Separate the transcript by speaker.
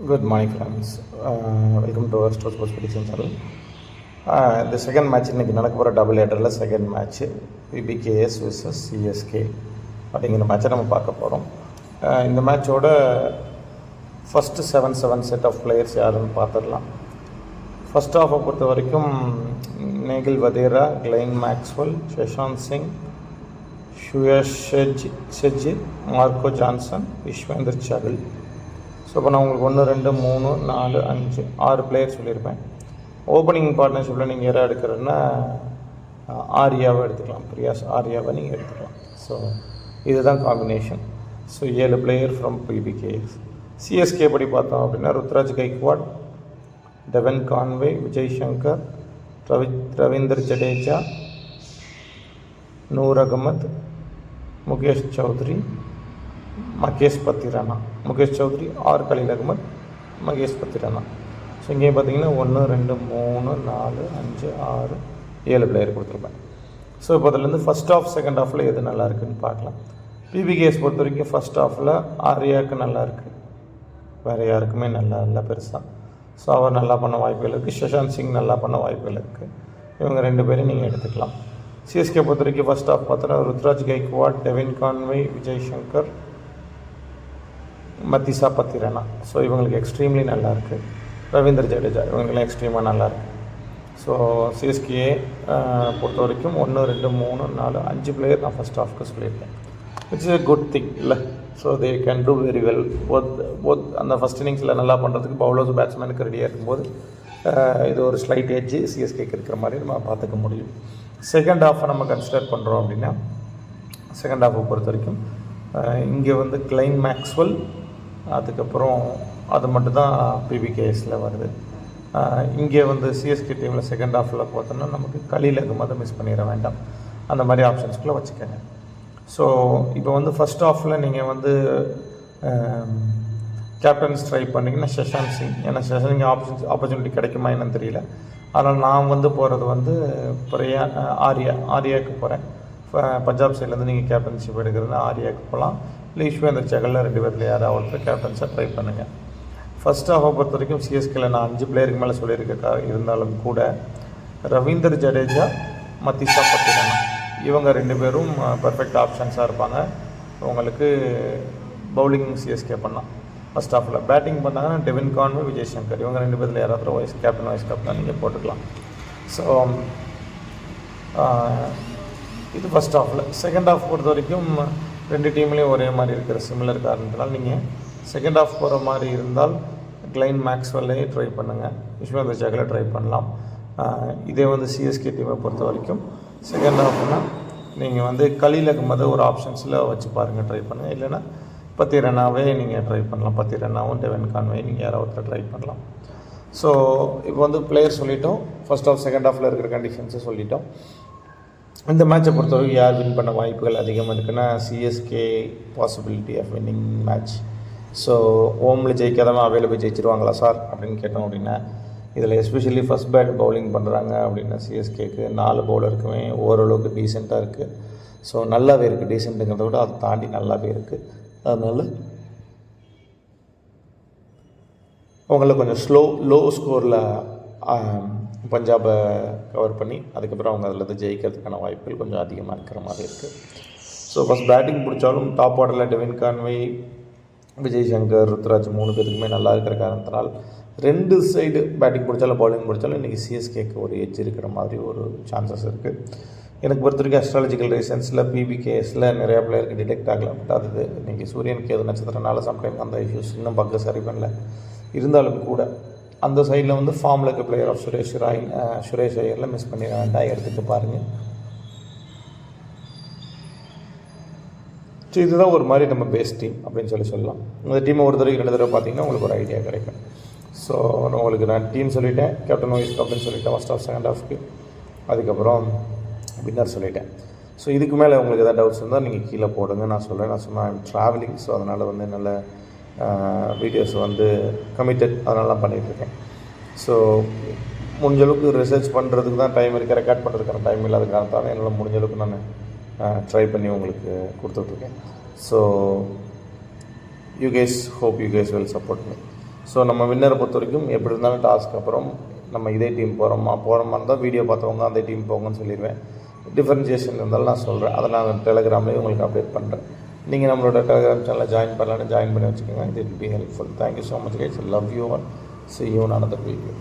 Speaker 1: Good morning, friends. Welcome to our Sports Prediction channel. இந்த second match இன்றைக்கி நடக்க போகிற டபுள் ஹெட்டரில் second match PBKS vs CSK அப்படிங்கிற மேட்சை நம்ம பார்க்க போகிறோம். இந்த மேட்சோட first seven set of players யாருன்னு பார்த்துடலாம். ஃபஸ்ட் ஹாஃபை பொறுத்த வரைக்கும் நேகில் வதேரா, கிளைன் மேக்ஸ்வெல், ஷஷாந்த் சிங், ஷுயஷ் ஷெஜி, Marco Jansen, Yuzvendra Chahal. So இப்போ நான் உங்களுக்கு 1 2 3 4 5 6 பிளேயர் சொல்லியிருப்பேன். ஓப்பனிங் பார்ட்னர்ஷிப்பில் நீங்கள் யாராக எடுக்கிறன்னா ஆர்யாவை எடுத்துக்கலாம், பிரியாஸ் ஆர்யாவை நீங்கள் எடுத்துக்கலாம். ஸோ இதுதான் combination. So 7 player from PBKS. CSK படி பார்த்தோம் அப்படின்னா Ruturaj Gaikwad, Devon Conway, Vijay Shankar, Ravinder Jadeja, Noor Ahmad, Mukesh Choudhary, Maheesh Pathirana. Mukesh Choudhary or Khaleel Ahmed, Maheesh Pathirana. So இங்கே பார்த்தீங்கன்னா 1 2 3 4 5 6 7 பிளேயர் கொடுத்துருப்பேன். ஸோ இப்போ அதிலேருந்து ஃபஸ்ட் ஹாஃப் செகண்ட் ஹாஃபில் எது நல்லா இருக்குதுன்னு பார்க்கலாம். பிபிகேஎஸ் பொறுத்த வரைக்கும் ஃபஸ்ட் ஹாஃபில் ஆர்யாவுக்கு நல்லா இருக்குது, வேறு யாருக்குமே நல்லா இல்லை பெருசாக. ஸோ அவர் நல்லா பண்ண வாய்ப்புகள் இருக்குது. ஷஷாந்த் சிங் நல்லா பண்ண வாய்ப்புகள் இருக்குது. இவங்க 2 பேரையும் நீங்கள் எடுத்துக்கலாம். சிஎஸ்கே பொறுத்த வரைக்கும் ஃபஸ்ட் ஹாஃப் பார்த்தோன்னா Ruturaj Gaikwad, Devon Conway, Vijay Shankar, Matheesha Pathirana. So இவங்களுக்கு எக்ஸ்ட்ரீம்லி நல்லாயிருக்கு. ரவீந்தர் ஜடேஜா இவங்களுக்குலாம் எக்ஸ்ட்ரீமாக நல்லாயிருக்கு. ஸோ சிஎஸ்கே பொறுத்த வரைக்கும் 1 2 3 4 5 பிளேயர் நான் ஃபஸ்ட் ஹாஃப்க்கு சொல்லியிருக்கேன். இட்ஸ் எ குட் திங் இல்லை. So they can do very well. Both அந்த ஃபஸ்ட் இன்னிங்ஸில் நல்லா பண்ணுறதுக்கு பவுலர்ஸ் பேட்ஸ்மேனுக்கு ரெடியாக இருக்கும்போது இது ஒரு ஸ்லைட் எட்ஜ் சிஎஸ்கேக்கு இருக்கிற மாதிரி நம்ம பார்த்துக்க முடியும். செகண்ட் ஹாஃபை நம்ம கன்சிடர் பண்ணுறோம் அப்படின்னா செகண்ட் ஹாஃபை பொறுத்த வரைக்கும் இங்கே வந்து கிளைன் மேக்ஸ்வெல், அதுக்கப்புறம் அது மட்டும்தான் பிபிகேஎஸில் வருது. இங்கே வந்து சிஎஸ்கே டீமில் செகண்ட் ஹாஃபில் பார்த்தோன்னா நமக்கு கலீல் அகமதை மிஸ் பண்ணிட வேண்டாம், அந்த மாதிரி ஆப்ஷன்ஸ்குள்ளே வச்சுக்கோங்க. ஸோ இப்போ வந்து ஃபஸ்ட் ஹாஃபில் நீங்கள் வந்து கேப்டன்ஸ் ட்ரை பண்ணிங்கன்னா ஷஷாந்த் சிங், ஏன்னா ஷஷாந்த் ஆப்பர்ச்சுனிட்டி கிடைக்குமா என்னன்னு தெரியல. அதனால் நான் வந்து போகிறது வந்து ஆர்யாவுக்கு போகிறேன். பஞ்சாப் சைட்லேருந்து நீங்கள் கேப்டன்ஷிப் எடுக்கிறதுனா ஆர்யாவுக்கு போகலாம், இல்லை விஸ்வேந்தர் சகலில் 2 பேரில் யாராவது ஒருத்தர் கேப்டன்ஸாக ட்ரை பண்ணுங்கள். ஃபஸ்ட் ஹாஃபை பொறுத்த வரைக்கும் சிஎஸ்கேல நான் 5 பிளேயருக்கு மேலே சொல்லியிருக்கா இருந்தாலும் கூட ரவீந்தர் ஜடேஜா, மத்திசா பத்திரானா இவங்க 2 பேரும் பர்ஃபெக்ட் ஆப்ஷன்ஸாக இருப்பாங்க. உங்களுக்கு பவுலிங் சிஎஸ்கே பண்ணலாம். ஃபஸ்ட் ஹாஃபில் பேட்டிங் பண்ணாங்கன்னா டெவின் கான்வே, விஜய் சங்கர் இவங்க 2 பேரில் யாராவது வைஸ் கேப்டன் நீங்கள் போட்டுக்கலாம். ஸோ இது ஃபஸ்ட் ஹாஃபில். செகண்ட் ஹாஃப் பொறுத்த வரைக்கும் 2 டீம்லேயும் ஒரே மாதிரி இருக்கிற சிமிலர் காரணத்தினால் நீங்கள் செகண்ட் ஹாஃப் போகிற மாதிரி இருந்தால் கிளைன் மேக்ஸ்வெல்லே ட்ரை பண்ணுங்கள், விஸ்வேந்தர் சகலை ட்ரை பண்ணலாம். இதே வந்து சிஎஸ்கே டீமை பொறுத்த வரைக்கும் செகண்ட் ஹாஃப்னால் நீங்கள் வந்து கலீல் அகமதை ஒரு ஆப்ஷன்ஸில் வச்சு பாருங்கள், ட்ரை பண்ணுங்கள். இல்லைன்னா பத்திரானாவே நீங்கள் ட்ரை பண்ணலாம். பத்திரானாவும் டெவன் கான்வே நீங்கள் யாராவது ட்ரை பண்ணலாம். ஸோ இப்போ வந்து பிளேயர் சொல்லிட்டோம், ஃபஸ்ட் ஹாஃப் செகண்ட் ஹாஃபில் இருக்கிற கண்டிஷன்ஸை சொல்லிட்டோம். இந்த மேட்சை பொறுத்தவரைக்கும் யார் வின் பண்ண வாய்ப்புகள் அதிகமாக இருக்குன்னா CSK possibility of winning match. So ஹோமில் ஜெயிக்காதவன் அவையில் போய் ஜெயிச்சிருவாங்களா சார் அப்படின்னு கேட்டோம் அப்படின்னா இதில் எஸ்பெஷலி ஃபஸ்ட் பேட் பவுலிங் பண்ணுறாங்க அப்படின்னா சிஎஸ்கேக்கு 4 பவுலருக்குமே ஓரளவுக்கு டீசெண்டாக இருக்குது. ஸோ நல்லாவே இருக்குது, டீசெண்ட்டுங்கிறத விட அதை தாண்டி நல்லாவே இருக்குது. அதனால் அவங்கள கொஞ்சம் லோ ஸ்கோரில் பஞ்சாபை கவர் பண்ணி அதுக்கப்புறம் அவங்க அதில் ஜெயிக்கிறதுக்கான வாய்ப்புகள் கொஞ்சம் அதிகமாக இருக்கிற மாதிரி இருக்குது. ஸோ ஃபஸ்ட் பேட்டிங் பிடிச்சாலும் டாப் ஆர்டரில் டெவின் கான்வே, விஜய் சங்கர், ருத்ராஜ் 3 பேருக்குமே நல்லா இருக்கிற காரணத்தினால் 2 சைடு பேட்டிங் பிடிச்சாலும் பவுலிங் பிடிச்சாலும் இன்றைக்கி சிஎஸ்கேக்கு ஒரு எட்ஜ் இருக்கிற மாதிரி ஒரு சான்சஸ் இருக்குது. எனக்கு பொறுத்த வரைக்கும் அஸ்ட்ராலஜிக்கல் ரீசன்ஸில் பிபிகேஎஸில் நிறையா பிளேயருக்கு டிடெக்ட் ஆகலாம். பட் அது இன்றைக்கி சூரியன் கேது நட்சத்திரனால சம்டைம் அந்த இஷ்யூஸ் இன்னும் பக்கம் சரி பண்ணல. இருந்தாலும் கூட அந்த சைடில் வந்து ஃபார்மில் இருக்க பிளேயர் ஆஃப் சுரேஷ் ஐயரில் மிஸ் பண்ணிட வேண்டாம், எடுத்துகிட்டு பாருங்கள். ஸோ இதுதான் ஒரு மாதிரி நம்ம பேஸ் டீம் அப்படின்னு சொல்லலாம். இந்த டீமை ஒரு தடவை 2 தடவை பார்த்தீங்கன்னா உங்களுக்கு ஒரு ஐடியா கிடைக்கும். ஸோ உங்களுக்கு நான் டீம் சொல்லிட்டேன், கேப்டன் வைஸ் கேப்டன் சொல்லிட்டேன் ஃபஸ்ட் ஹாஃப் செகண்ட் ஹாஃப்க்கு, அதுக்கப்புறம் வின்னர் சொல்லிட்டேன். ஸோ இதுக்கு மேலே உங்களுக்கு எதாவது டவுட்ஸ் இருந்தால் நீங்கள் கீழே போடுங்க, நான் சொல்கிறேன். நான் சொன்னேன் ட்ராவலிங், ஸோ அதனால் வந்து நல்ல வீடியோஸ் வந்து கமிட்டட் அதனால பண்ணிகிட்ருக்கேன். ஸோ முடிஞ்சளவுக்கு ரிசர்ச் பண்ணுறதுக்கு தான் டைம் இருக்குது, ரெக்கார்ட் பண்ணுறதுக்கான டைம் இல்லாத காரணத்தால் என்னால் முடிஞ்சளவுக்கு நான் ட்ரை பண்ணி உங்களுக்கு கொடுத்துட்ருக்கேன். So you guys, hope you guys will support me. So நம்ம வின்னரை பொறுத்த வரைக்கும் எப்படி இருந்தாலும் டாஸ்க்கு அப்புறம் நம்ம இதே டீம் போகிற மாதிரி இருந்தால் வீடியோ பார்த்தவங்க அதே டீம் போங்கன்னு சொல்லிடுவேன். டிஃப்ரென்சியேஷன் இருந்தாலும் நான் சொல்கிறேன். அதை நான் டெலிகிராம்லேயே உங்களுக்கு அப்டேட் பண்ணுறேன். நீங்கள் நம்மளோட டெலிகிராம் சேனலில் ஜாயின் பண்ணலான்னு ஜாயின் பண்ணி வச்சுக்கோங்க. இது will be helpful. Thank you so much guys. Love you all. See you in another video.